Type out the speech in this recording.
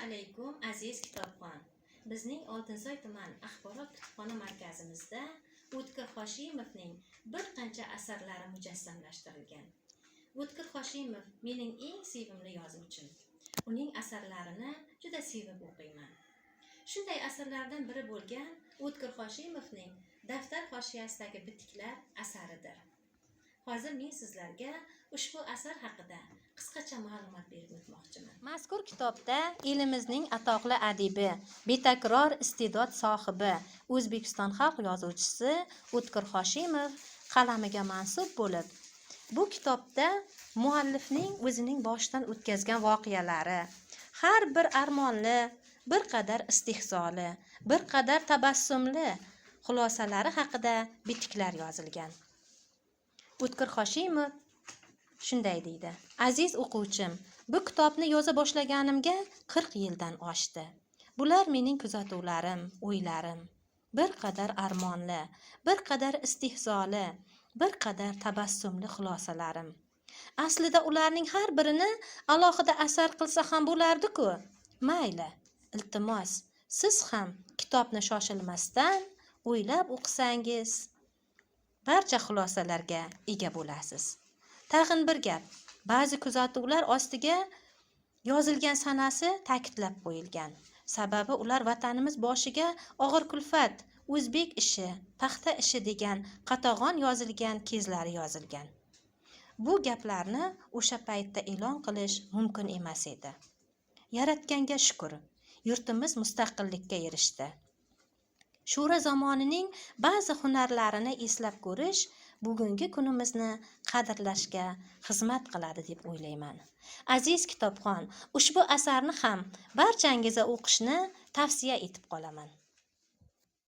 alaykum aziz kitobxon. Bizning Oltinsoy tuman axborot kutubxona markazimizda O'tkir Hoshimovning bir qancha asarlari mujassamlashtirilgan. O'tkir Hoshimov mening eng sevimli yozuvchim. Uning asarlarini juda sevib o'qiyman. Shunday asarlardan biri bo'lgan O'tkir Hoshimovning Daftar hoshiyasidagi bitiklar asaridir. Hozir men sizlarga ushbu asar haqida qisqacha ma'lumot berib o'tmoqchiman. Mazkur kitobda elimizning atoqli adibi, betakror iste'dod sohibi, O'zbekiston xalq yozuvchisi O'tkir Hoshimov qalamiga mansub bo'lib, bu kitobda muallifning o'zining boshidan o'tkazgan voqealari, har bir armonli, bir qadar istehzoli, bir qadar tabassumli xulosalari haqida bitiklar yozilgan. O'tkir Hoshimov shunday deydi: aziz o'quvchim, bu kitobni yoza boshlaganimga 40 yildan oshdi. Bular mening kuzatuvlarim, o'ylarim, bir qadar armonli, bir qadar istehzoli, bir qadar tabassumli xulosalarim. Aslida ularning har birini alohida asar qilsa ham bo'lardi-ku. Mayli, iltimos, siz ham kitobni shoshilmasdan o'ylab o'qisangiz barcha xulosalarga ega bo'lasiz. Tag'in bir gap, ba'zi kuzatuvlar ostiga yozilgan sanasi ta'kidlab qo'yilgan. Sababi ular vatanimiz boshiga og'ir kulfat, o'zbek ishi, paxta ishi degan qatag'on yozilgan kezlari yozilgan. Bu gaplarni o'sha paytda e'lon qilish mumkin emas edi. Yaratganga shukr, yurtimiz mustaqillikka erishdi. Sho'ra zamonining ba'zi hunarlarini eslab ko'rish bugungi kunimizni qadrlashga xizmat qiladi deb o'ylayman. Aziz kitobxon, ushbu asarni ham barchangizga o'qishni tavsiya etib qolaman.